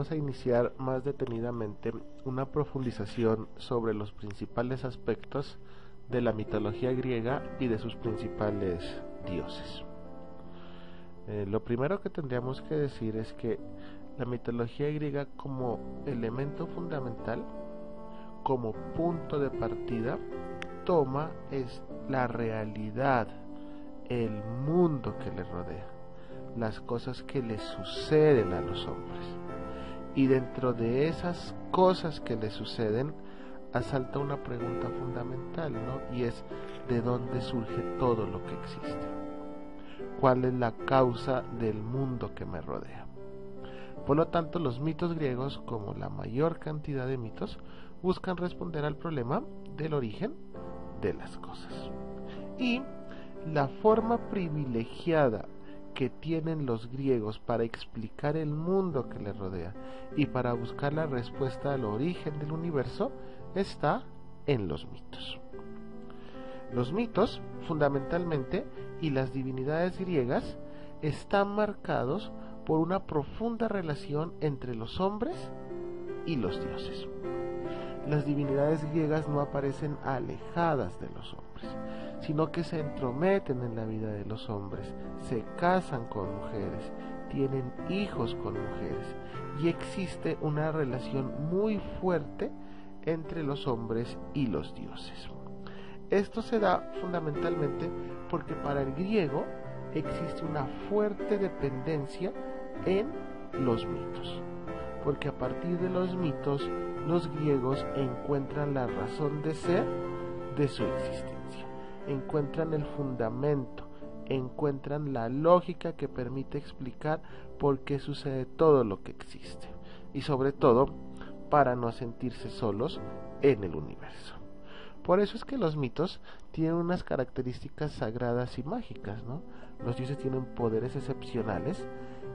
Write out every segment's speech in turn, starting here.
vamos a iniciar más detenidamente una profundización sobre los principales aspectos de la mitología griega y de sus principales dioses. Lo primero que tendríamos que decir es que la mitología griega, como elemento fundamental, como punto de partida, toma es la realidad, el mundo que le rodea, las cosas que le suceden a los hombres. Y dentro de esas cosas que le suceden, asalta una pregunta fundamental, ¿no? Y es: ¿de dónde surge todo lo que existe? ¿Cuál es la causa del mundo que me rodea? Por lo tanto, los mitos griegos, como la mayor cantidad de mitos, buscan responder al problema del origen de las cosas. Y la forma privilegiada que tienen los griegos para explicar el mundo que les rodea y para buscar la respuesta al origen del universo está en los mitos. Los mitos, fundamentalmente, y las divinidades griegas están marcados por una profunda relación entre los hombres y los dioses. Las divinidades griegas no aparecen alejadas de los hombres, sino que se entrometen en la vida de los hombres, se casan con mujeres, tienen hijos con mujeres, y existe una relación muy fuerte entre los hombres y los dioses. Esto se da fundamentalmente porque para el griego existe una fuerte dependencia en los mitos, porque a partir de los mitos los griegos encuentran la razón de ser de su existencia, encuentran el fundamento, encuentran la lógica que permite explicar por qué sucede todo lo que existe, y sobre todo para no sentirse solos en el universo. Por eso es que los mitos tienen unas características sagradas y mágicas, ¿no? Los dioses tienen poderes excepcionales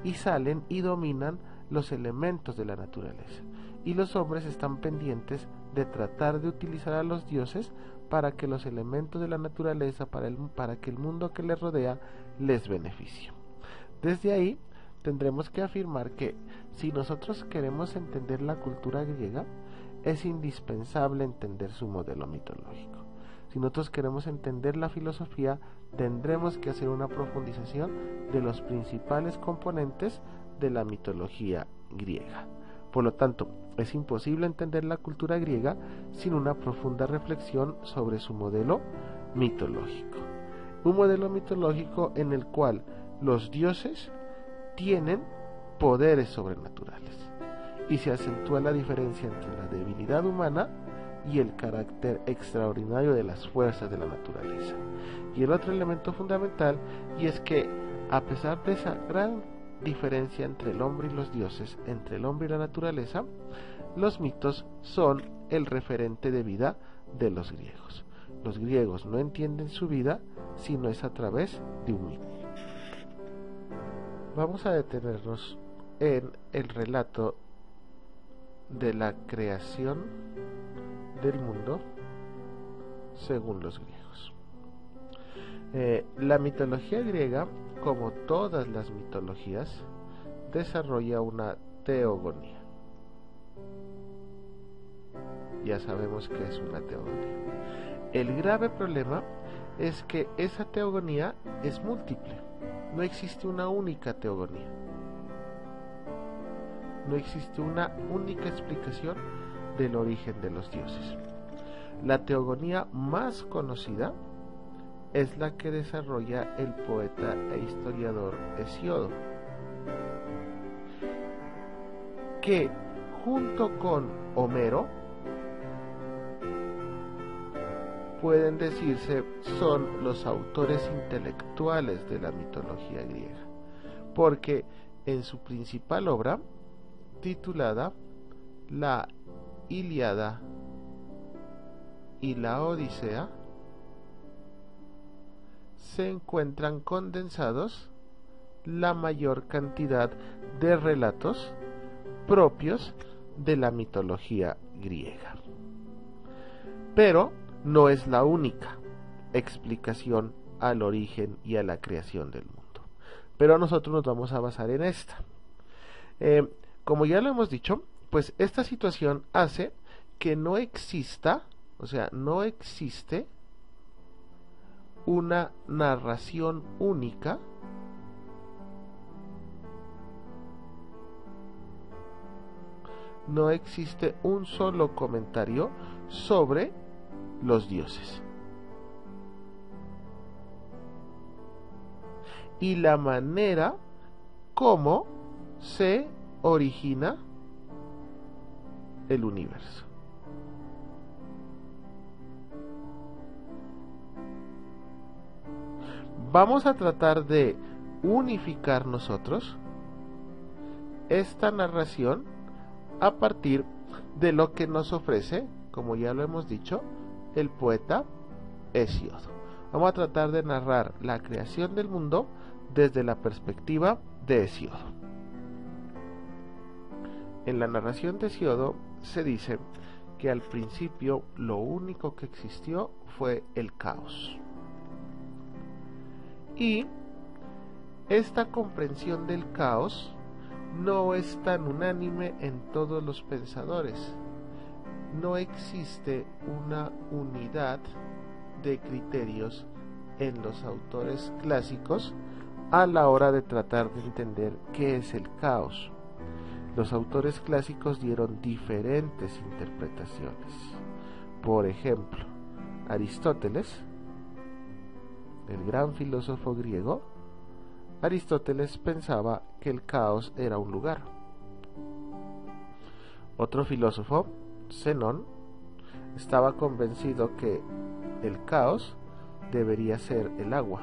y salen y dominan los elementos de la naturaleza, y los hombres están pendientes de tratar de utilizar a los dioses para que los elementos de la naturaleza, para que el mundo que les rodea les beneficie. Desde ahí tendremos que afirmar que si nosotros queremos entender la cultura griega, es indispensable entender su modelo mitológico. Si nosotros queremos entender la filosofía, tendremos que hacer una profundización de los principales componentes de la mitología griega. Por lo tanto, es imposible entender la cultura griega sin una profunda reflexión sobre su modelo mitológico. Un modelo mitológico en el cual los dioses tienen poderes sobrenaturales y se acentúa la diferencia entre la debilidad humana y el carácter extraordinario de las fuerzas de la naturaleza. Y el otro elemento fundamental, y es que a pesar de esa gran diferencia entre el hombre y los dioses, entre el hombre y la naturaleza, los mitos son el referente de vida de los griegos. Los griegos no entienden su vida si no es a través de un mito. Vamos a detenernos en el relato de la creación del mundo según los griegos. La mitología griega, como todas las mitologías, desarrolla una teogonía. Ya sabemos qué es una teogonía. El grave problema es que esa teogonía es múltiple. No existe una única teogonía. No existe una única explicación del origen de los dioses. La teogonía más conocida es la que desarrolla el poeta e historiador Hesíodo, que junto con Homero pueden decirse son los autores intelectuales de la mitología griega, porque en su principal obra, titulada La Ilíada y la Odisea, se encuentran condensados la mayor cantidad de relatos propios de la mitología griega. Pero no es la única explicación al origen y a la creación del mundo. Pero nosotros nos vamos a basar en esta. Como ya lo hemos dicho, pues esta situación hace que no exista, o sea, no existe una narración única no existe un solo comentario sobre los dioses. Y la manera como se origina el universo. Vamos a tratar de unificar nosotros esta narración a partir de lo que nos ofrece, como ya lo hemos dicho, el poeta Hesíodo. Vamos a tratar de narrar la creación del mundo desde la perspectiva de Hesíodo. En la narración de Hesíodo se dice que al principio lo único que existió fue el caos. Y esta comprensión del caos no es tan unánime en todos los pensadores. No existe una unidad de criterios en los autores clásicos a la hora de tratar de entender qué es el caos. Los autores clásicos dieron diferentes interpretaciones. Por ejemplo, Aristóteles, el gran filósofo griego, Aristóteles pensaba que el caos era un lugar. Otro filósofo, Zenón, estaba convencido que el caos debería ser el agua.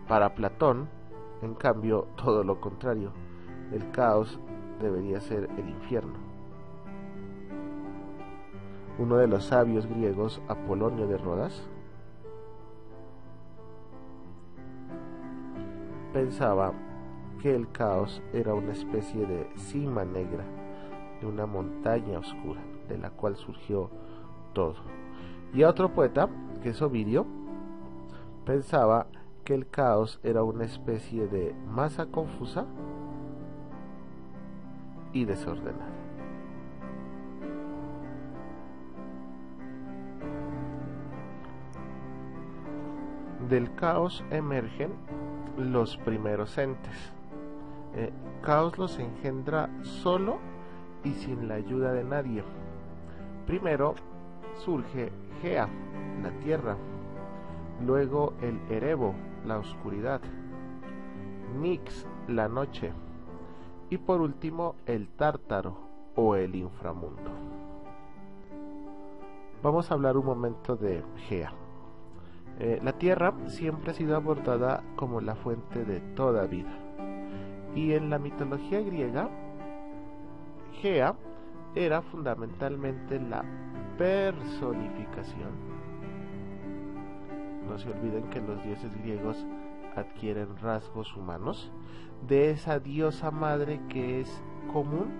Para Platón, en cambio, todo lo contrario, el caos debería ser el infierno. Uno de los sabios griegos, Apolonio de Rodas, pensaba que el caos era una especie de cima negra, de una montaña oscura, de la cual surgió todo. Y otro poeta, que es Ovidio, pensaba que el caos era una especie de masa confusa y desordenada. Del caos emergen los primeros entes. Caos los engendra solo y sin la ayuda de nadie. Primero surge Gea, la tierra, luego el Erebo, la oscuridad, Nix, la noche, y por último el Tártaro o el inframundo. Vamos a hablar un momento de Gea. La tierra siempre ha sido abordada como la fuente de toda vida, y en la mitología griega, Gea era fundamentalmente la personificación. No se olviden que los dioses griegos adquieren rasgos humanos de esa diosa madre que es común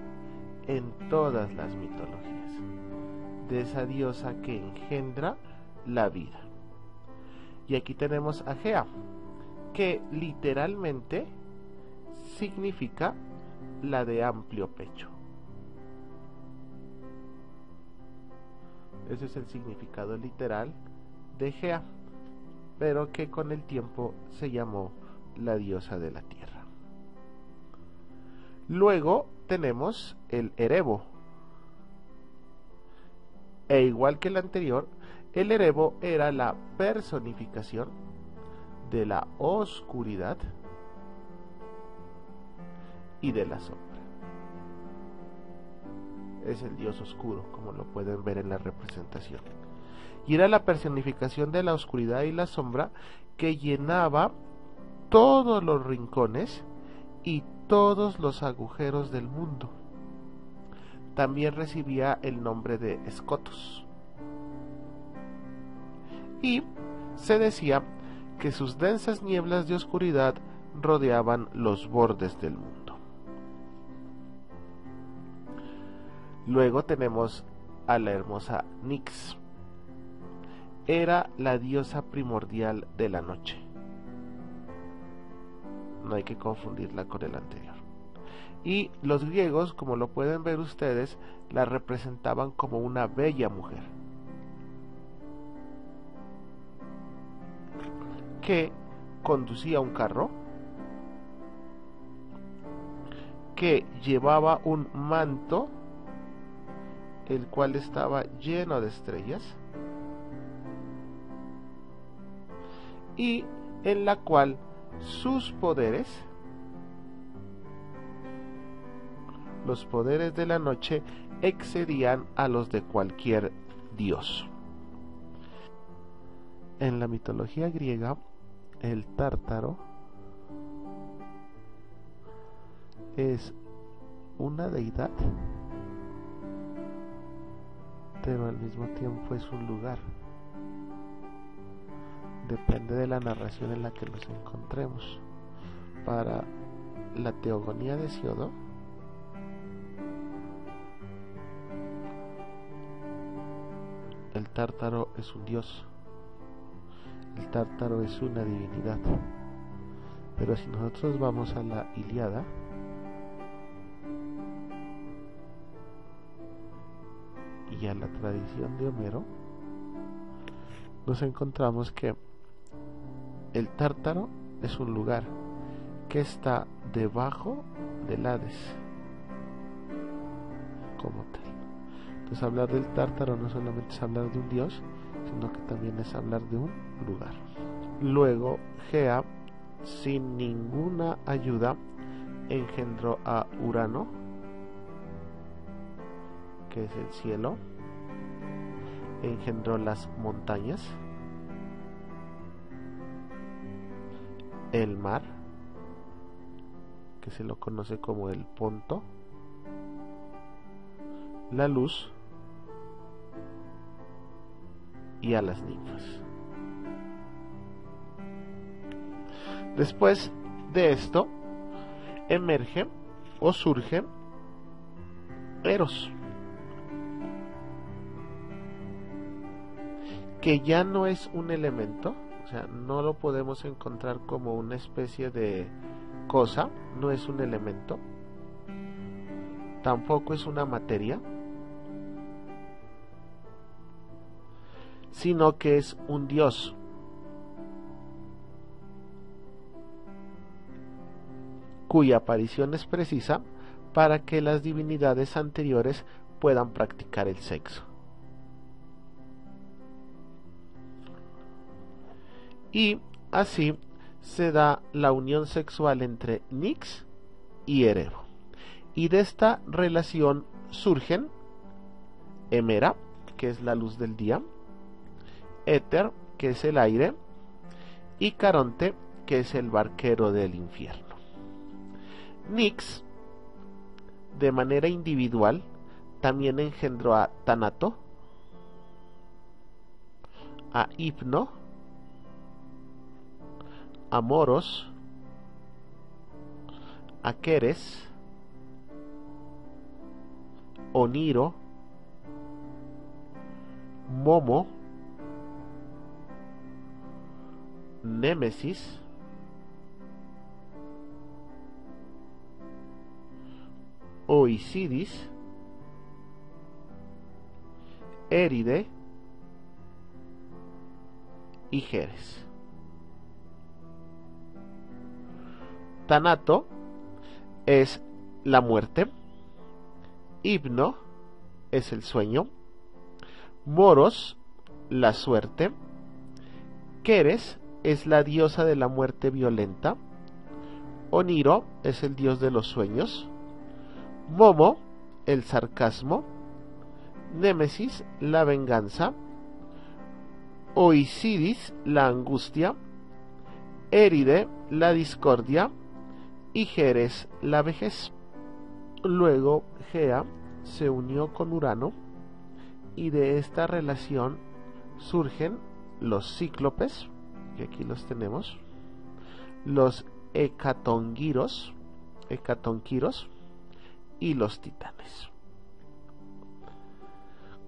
en todas las mitologías, de esa diosa que engendra la vida. Y aquí tenemos a Gea, que literalmente significa la de amplio pecho. Ese es el significado literal de Gea, pero que con el tiempo se llamó la diosa de la tierra. Luego tenemos el Erebo, e igual que el anterior, el Erebo era la personificación de la oscuridad y de la sombra. Es el dios oscuro, como lo pueden ver en la representación. Y era la personificación de la oscuridad y la sombra que llenaba todos los rincones y todos los agujeros del mundo. También recibía el nombre de Escotos. Y se decía que sus densas nieblas de oscuridad rodeaban los bordes del mundo. Luego tenemos a la hermosa Nix. Era la diosa primordial de la noche. No hay que confundirla con el anterior. Y los griegos, como lo pueden ver ustedes, la representaban como una bella mujer que conducía un carro, que llevaba un manto el cual estaba lleno de estrellas y en la cual sus poderes, los poderes de la noche, excedían a los de cualquier dios. En la mitología griega, el Tártaro es una deidad, pero al mismo tiempo es un lugar. Depende de la narración en la que nos encontremos. Para la teogonía de Hesíodo, el Tártaro es un dios, el Tártaro es una divinidad. Pero si nosotros vamos a la Ilíada, y a la tradición de Homero, nos encontramos que el Tártaro es un lugar que está debajo del Hades como tal. Entonces hablar del Tártaro no solamente es hablar de un dios, sino que también es hablar de un lugar. Luego Gea, sin ninguna ayuda, engendró a Urano, que es el cielo, engendró las montañas, el mar, que se lo conoce como el Ponto, la luz y a las ninfas. Después de esto emerge o surge Eros, que ya no es un elemento, o sea, no lo podemos encontrar como una especie de cosa, no es un elemento, tampoco es una materia, sino que es un dios. Cuya aparición es precisa para que las divinidades anteriores puedan practicar el sexo. Y así se da la unión sexual entre Nix y Erebo. Y de esta relación surgen Hemera, que es la luz del día, Éter, que es el aire, y Caronte, que es el barquero del infierno. Nix, de manera individual, también engendró a Tánato, a Hipno, a Moros, a Queres, Oniro, Momo, Némesis, Oisidis, Éride y Jerez. Tánato es la muerte, Hipno es el sueño, Moros la suerte, Queres es la diosa de la muerte violenta, Oniro es el dios de los sueños, Momo el sarcasmo, Némesis la venganza, Oisidis la angustia, Éride la discordia y Jerez la vejez. Luego Gea se unió con Urano y de esta relación surgen los cíclopes, que aquí los tenemos, los hecatonquiros y los titanes.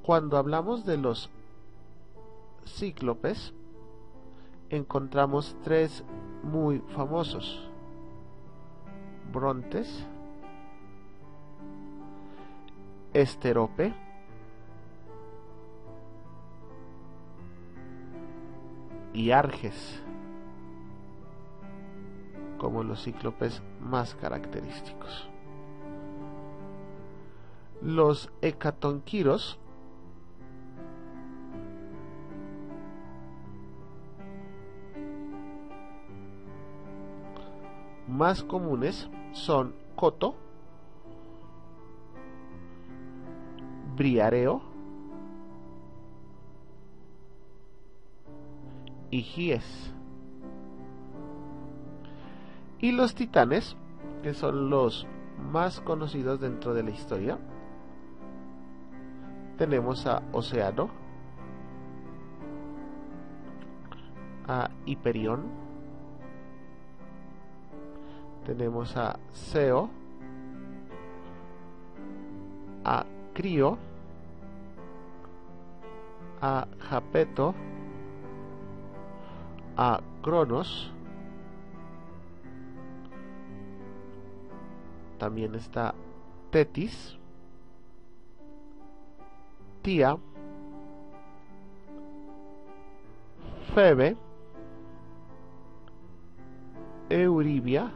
Cuando hablamos de los cíclopes, encontramos tres muy famosos: Brontes, Esterope, y Arges, como los cíclopes más característicos. Los hecatonquiros más comunes son Coto, Briareo y Gies. Y los titanes, que son los más conocidos dentro de la historia, tenemos a Océano, a Hiperión, tenemos a Ceo, a Crio, a Japeto, a Cronos, también está Tetis, Tía, Febe, Euribia,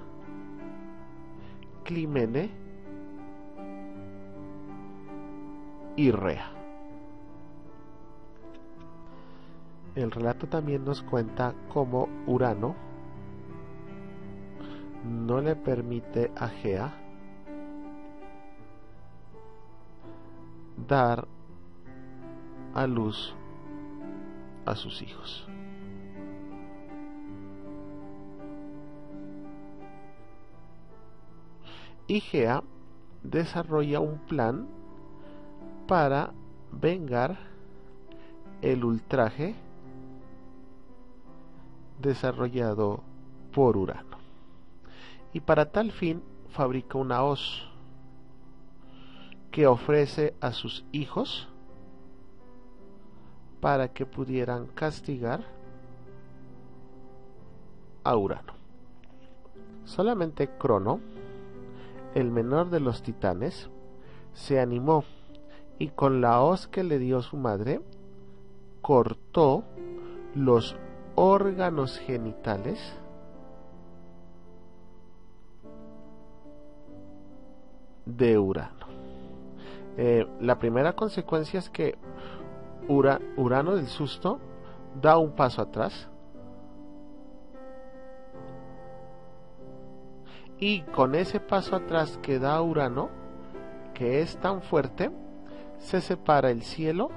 Climene y Rea. El relato también nos cuenta cómo Urano no le permite a Gea dar a luz a sus hijos. Y Gea desarrolla un plan para vengar el ultraje desarrollado por Urano. Y para tal fin fabrica una hoz que ofrece a sus hijos para que pudieran castigar a Urano. Solamente Crono, el menor de los titanes, se animó y con la hoz que le dio su madre cortó los órganos genitales de Urano. La primera consecuencia es que Urano del susto da un paso atrás y con ese paso atrás que da Urano, que es tan fuerte, se separa el cielo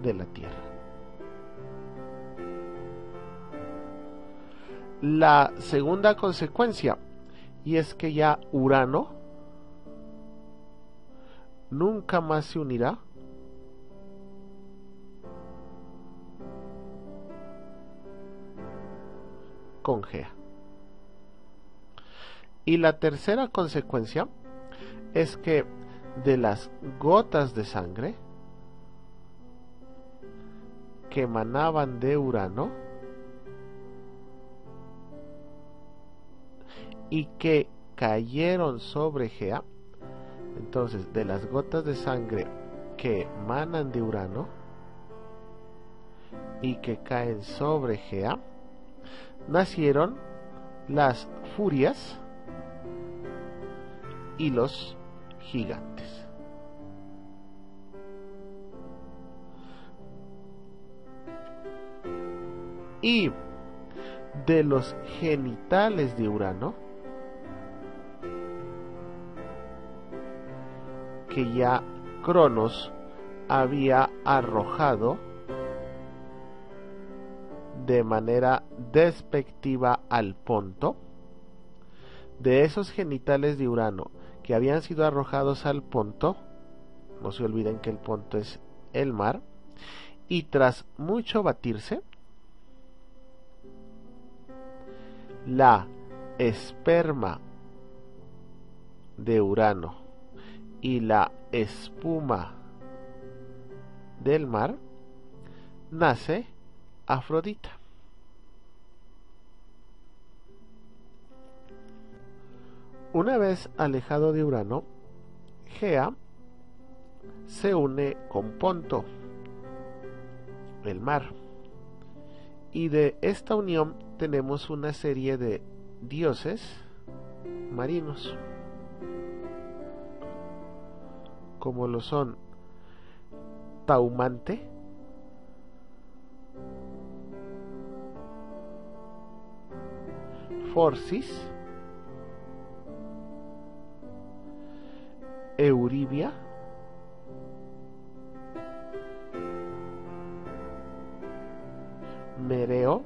de la tierra. La segunda consecuencia, y es que ya Urano nunca más se unirá con Gea. Y la tercera consecuencia es que de las gotas de sangre que emanaban de Urano y que cayeron sobre Gea, entonces de las gotas de sangre que emanan de Urano y que caen sobre Gea, nacieron las furias y los gigantes. Y de los genitales de Urano, que ya Cronos había arrojado de manera despectiva al Ponto, de esos genitales de Urano que habían sido arrojados al Ponto, no se olviden que el Ponto es el mar, y tras mucho batirse, la esperma de Urano y la espuma del mar, nace Afrodita. Una vez alejado de Urano, Gea se une con Ponto, el mar, y de esta unión tenemos una serie de dioses marinos, como lo son Taumante, Forcis, Euribia, Mereo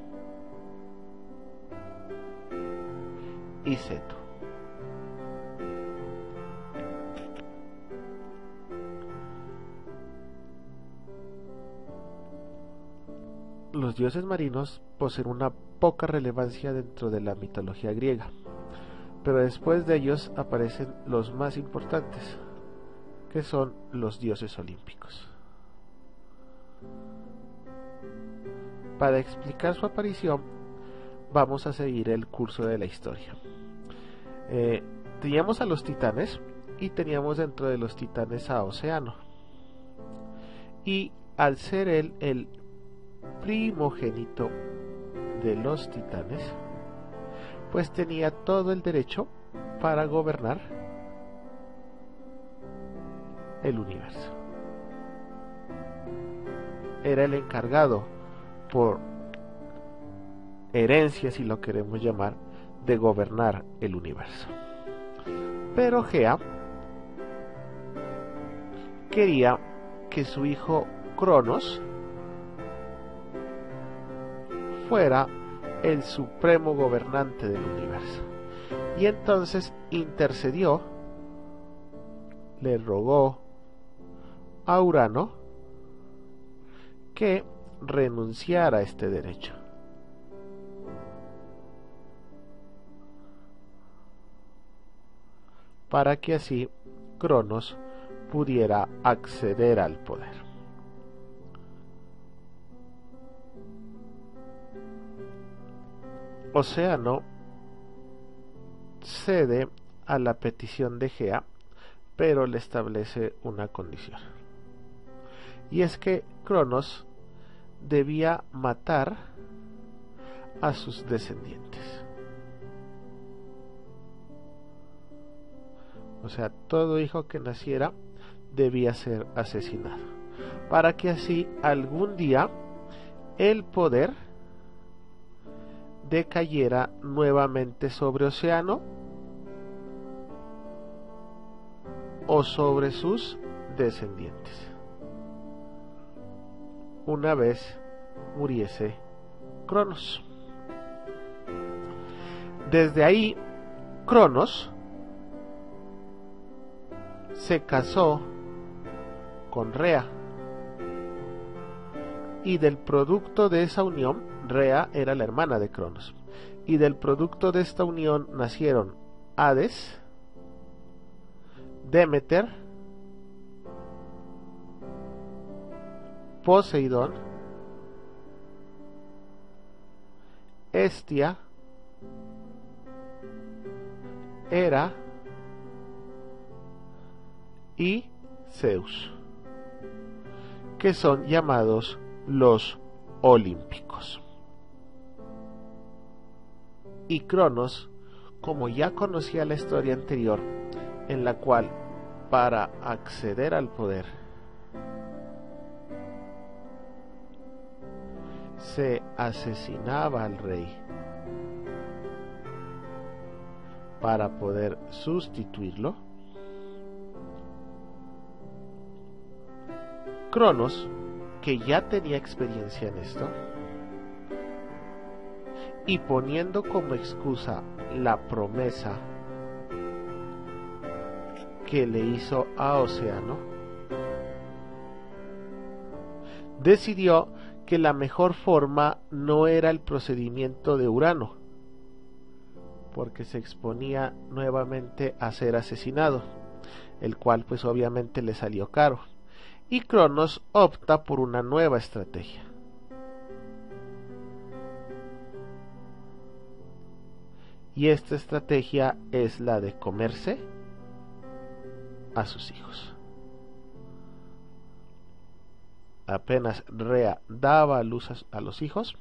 y Ceto. Los dioses marinos poseen una poca relevancia dentro de la mitología griega, pero después de ellos aparecen los más importantes, que son los dioses olímpicos. Para explicar su aparición, vamos a seguir el curso de la historia. Teníamos a los titanes, y teníamos dentro de los titanes a Océano, y al ser él el primogénito de los titanes, pues tenía todo el derecho para gobernar el universo. Era el encargado, por herencia, si lo queremos llamar, de gobernar el universo. Pero Gea quería que su hijo Cronos fuera el supremo gobernante del universo, y entonces intercedió, le rogó a Urano que renunciara a este derecho. Para que así Cronos pudiera acceder al poder. Océano cede a la petición de Gea, pero le establece una condición, y es que Cronos debía matar a sus descendientes. O sea, todo hijo que naciera debía ser asesinado, para que así algún día el poder decayera nuevamente sobre Océano o sobre sus descendientes, una vez muriese Cronos. Desde ahí, Cronos se casó con Rea, y del producto de esa unión, Rea era la hermana de Cronos, y del producto de esta unión nacieron Hades, Demeter, Poseidón, Hestia, Hera y Zeus, que son llamados los olímpicos. Y Cronos, como ya conocía la historia anterior, en la cual, para acceder al poder, se asesinaba al rey para poder sustituirlo, Cronos, que ya tenía experiencia en esto, y poniendo como excusa la promesa que le hizo a Océano, decidió que la mejor forma no era el procedimiento de Urano, porque se exponía nuevamente a ser asesinado, el cual pues obviamente le salió caro, y Cronos opta por una nueva estrategia. Y esta estrategia es la de comerse a sus hijos. apenas Rea daba a luz a los hijos,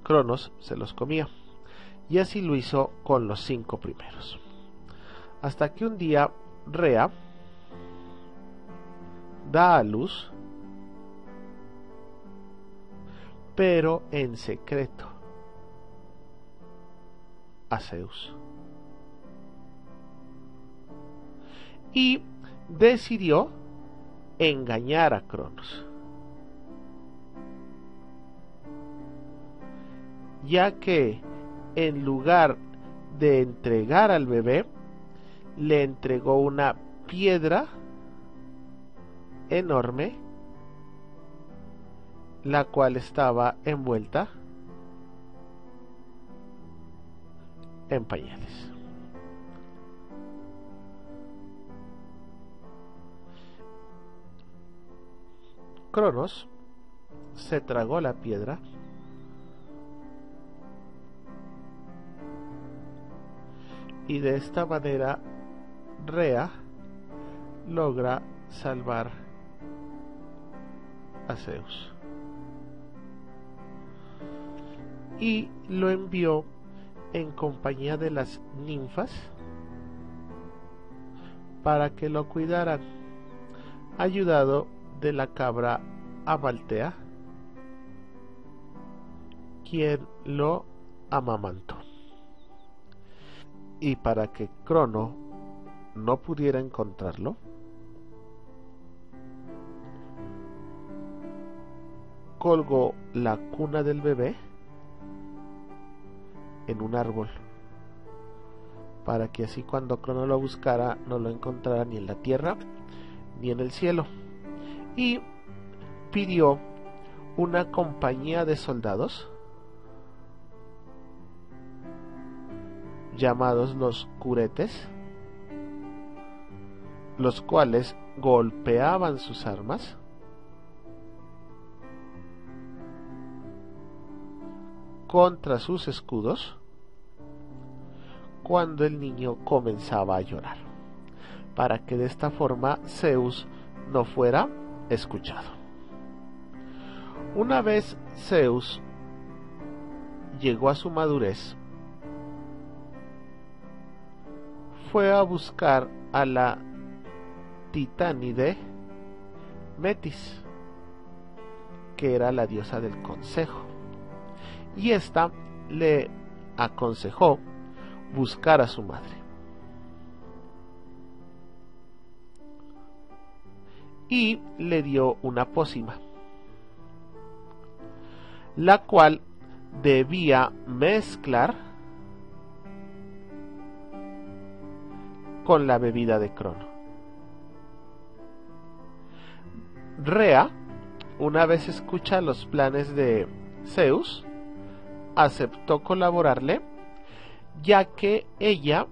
Cronos se los comía, y así lo hizo con los 5 primeros. Hasta que un día Rea da a luz, pero en secreto, a Zeus. Y decidió engañar a Cronos, ya que en lugar de entregar al bebé, le entregó una piedra enorme, la cual estaba envuelta en pañales. Cronos se tragó la piedra y de esta manera Rea logra salvar a Zeus y lo envió en compañía de las ninfas para que lo cuidaran, ayudado de la cabra Amaltea, quien lo amamantó. Y para que Crono no pudiera encontrarlo, colgó la cuna del bebé en un árbol, para que así cuando Crono lo buscara no lo encontrara ni en la tierra ni en el cielo. Y pidió una compañía de soldados llamados los curetes, los cuales golpeaban sus armas contra sus escudos cuando el niño comenzaba a llorar, para que de esta forma Zeus no fuera escuchado. Una vez Zeus llegó a su madurez, fue a buscar a la titánide Metis, que era la diosa del consejo, y ésta le aconsejó buscar a su madre. Y le dio una pócima, la cual debía mezclar con la bebida de Crono. Rea, una vez escucha los planes de Zeus, aceptó colaborarle, ya que ella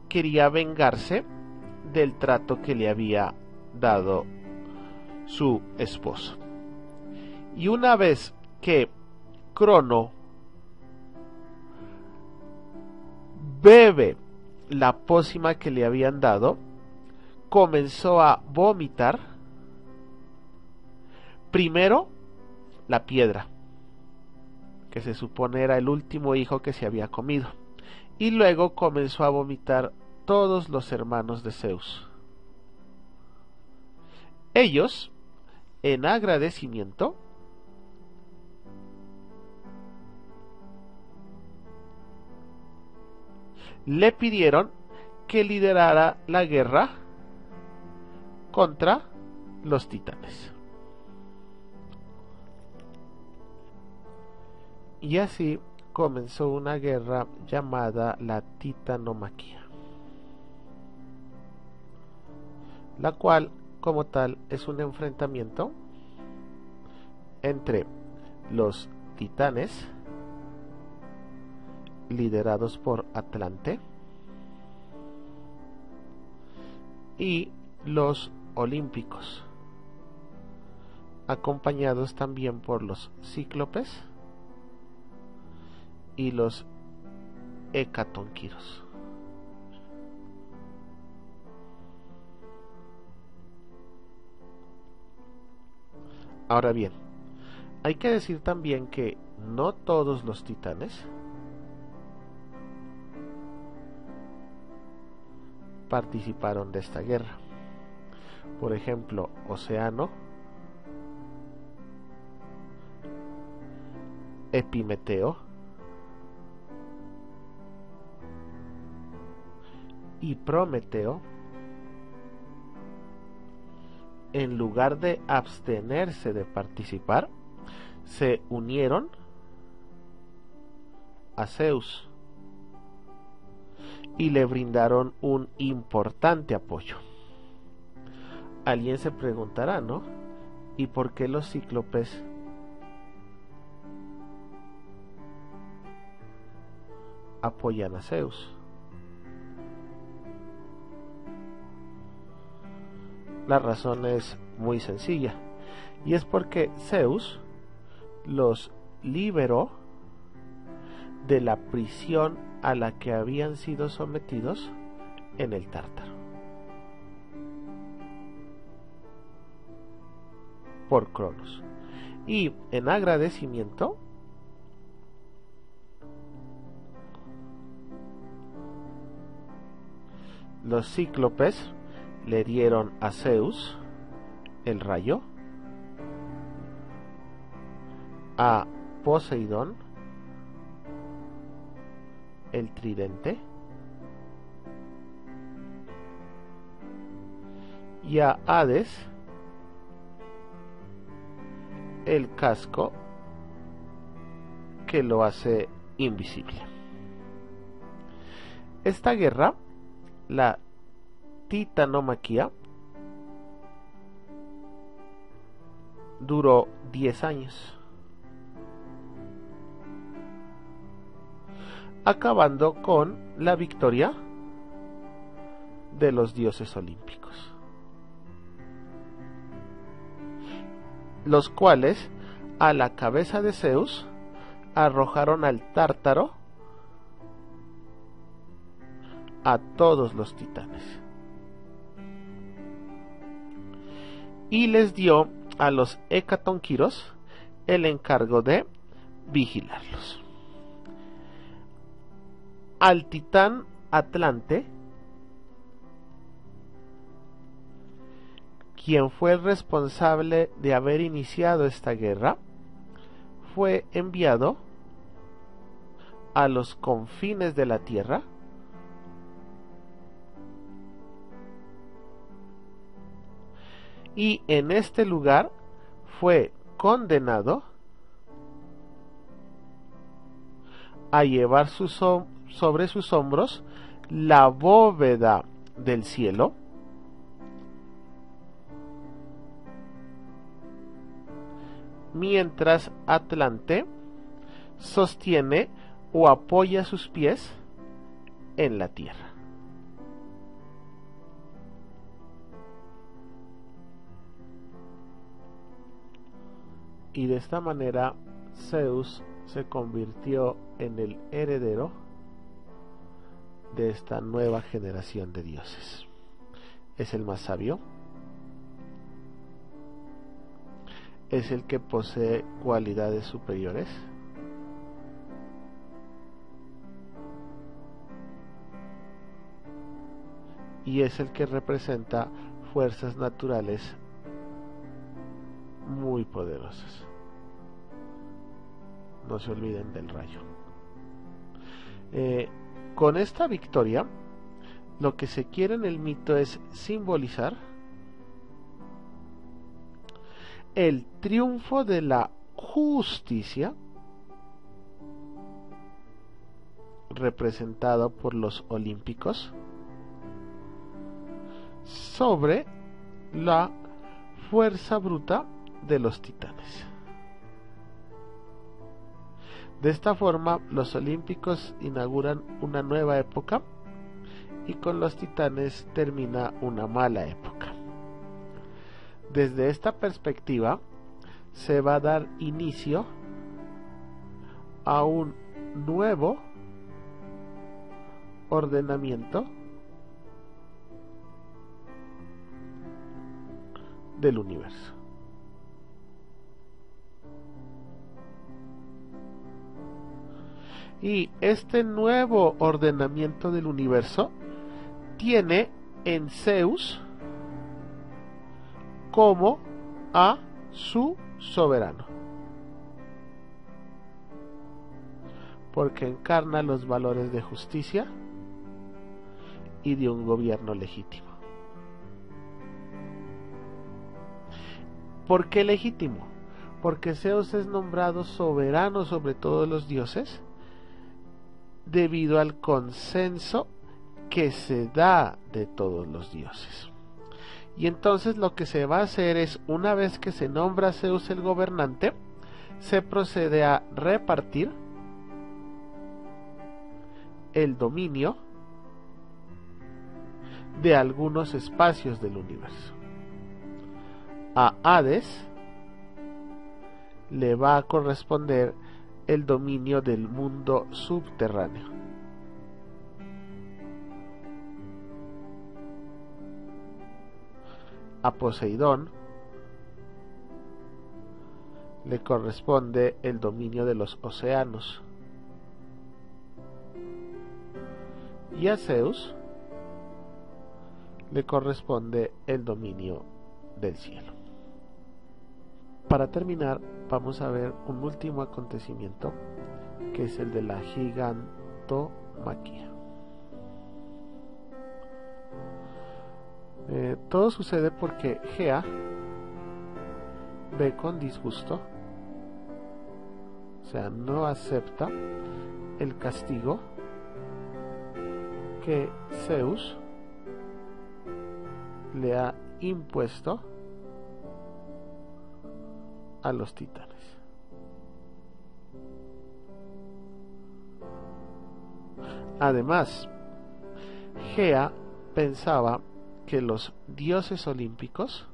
quería vengarse del trato que le había dado su esposo. Y una vez que Crono bebe la pócima que le habían dado, comenzó a vomitar primero la piedra, que se supone era el último hijo que se había comido, y luego comenzó a vomitar todos los hermanos de Zeus. Ellos, en agradecimiento, le pidieron que liderara la guerra contra los titanes. Y así comenzó una guerra llamada la Titanomaquia, la cual, como tal, es un enfrentamiento entre los titanes, liderados por Atlante, y los olímpicos, acompañados también por los cíclopes y los hecatonquiros. Ahora bien, hay que decir también que no todos los titanes participaron de esta guerra. Por ejemplo, Océano, Epimeteo y Prometeo, en lugar de abstenerse de participar, se unieron a Zeus y le brindaron un importante apoyo. Alguien se preguntará, ¿no? ¿Y por qué los cíclopes apoyan a Zeus? La razón es muy sencilla, y es porque Zeus los liberó de la prisión a la que habían sido sometidos en el Tártaro. Por Cronos. Y en agradecimiento, los cíclopes le dieron a Zeus el rayo, a Poseidón el tridente y a Hades el casco que lo hace invisible. Esta guerra, la titanomaquia, duró 10 años, acabando con la victoria de los dioses olímpicos, los cuales, a la cabeza de Zeus, arrojaron al Tártaro a todos los titanes y les dio a los hecatonquiros el encargo de vigilarlos. Al titán Atlante, quien fue el responsable de haber iniciado esta guerra, fue enviado a los confines de la tierra y en este lugar fue condenado a llevar sobre sus hombros la bóveda del cielo, mientras Atlante sostiene o apoya sus pies en la tierra. Y de esta manera Zeus se convirtió en el heredero de esta nueva generación de dioses. Es el más sabio, es el que posee cualidades superiores, y es el que representa fuerzas naturales muy poderosas. No se olviden del rayo. Con esta victoria, lo que se quiere en el mito es simbolizar el triunfo de la justicia, representado por los olímpicos, sobre la fuerza bruta de los titanes. De esta forma, los olímpicos inauguran una nueva época y con los titanes termina una mala época. Desde esta perspectiva, se va a dar inicio a un nuevo ordenamiento del universo. Y este nuevo ordenamiento del universo tiene en Zeus como a su soberano, porque encarna los valores de justicia y de un gobierno legítimo. ¿Por qué legítimo? Porque Zeus es nombrado soberano sobre todos los dioses debido al consenso que se da de todos los dioses. Y entonces lo que se va a hacer es, una vez que se nombra a Zeus el gobernante, se procede a repartir el dominio de algunos espacios del universo. A Hades le va a corresponder el dominio del mundo subterráneo. A Poseidón le corresponde el dominio de los océanos. Y a Zeus le corresponde el dominio del cielo. Para terminar, vamos a ver un último acontecimiento, que es el de la gigantomaquia. Todo sucede porque Gea ve con disgusto, o sea, no acepta el castigo que Zeus le ha impuesto a los titanes. Además, Gea pensaba que los dioses olímpicos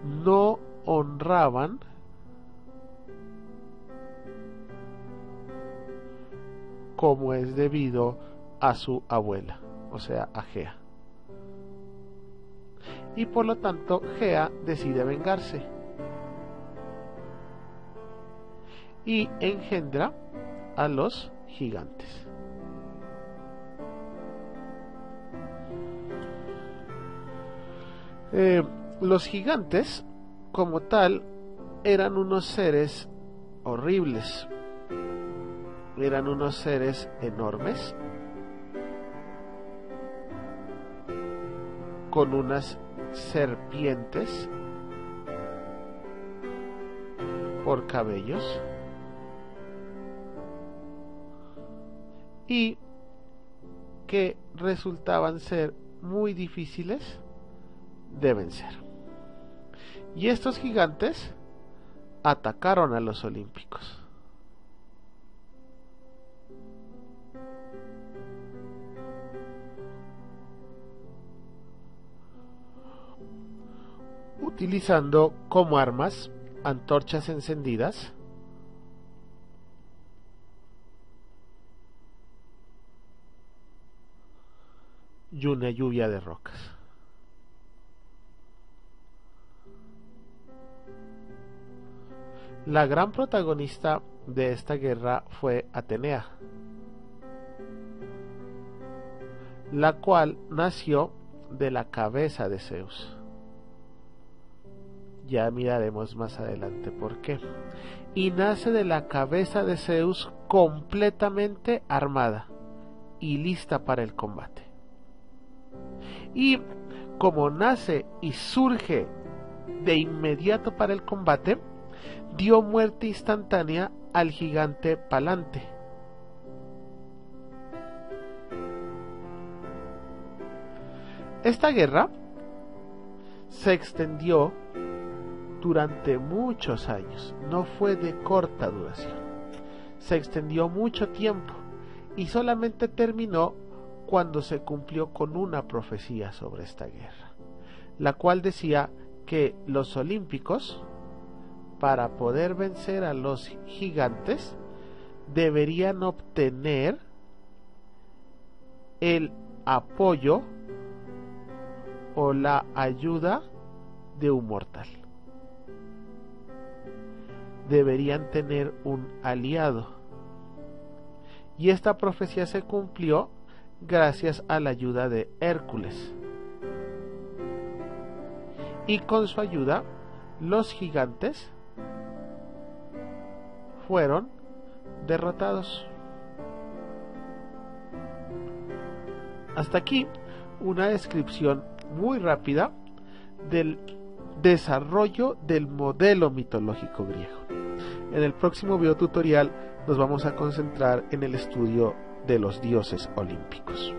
no honraban como es debido a su abuela, o sea, a Gea. Y por lo tanto, Gea decide vengarse y engendra a los gigantes. Los gigantes, como tal, eran unos seres horribles, eran unos seres enormes, con unas serpientes por cabellos, y que resultaban ser muy difíciles de vencer. Y estos gigantes atacaron a los olímpicos. Utilizando como armas antorchas encendidas, y una lluvia de rocas. La gran protagonista de esta guerra fue Atenea, la cual nació de la cabeza de Zeus. Ya miraremos más adelante por qué. Y nace de la cabeza de Zeus completamente armada y lista para el combate. Y como nace y surge de inmediato para el combate, dio muerte instantánea al gigante Palante. Esta guerra se extendió durante muchos años, no fue de corta duración, se extendió mucho tiempo y solamente terminó cuando se cumplió con una profecía sobre esta guerra, la cual decía que los olímpicos, para poder vencer a los gigantes, deberían obtener el apoyo o la ayuda de un mortal. deberían tener un aliado. Y esta profecía se cumplió gracias a la ayuda de Hércules. Y con su ayuda, los gigantes fueron derrotados. Hasta aquí una descripción muy rápida del desarrollo del modelo mitológico griego. En el próximo video tutorial nos vamos a concentrar en el estudio de los dioses olímpicos.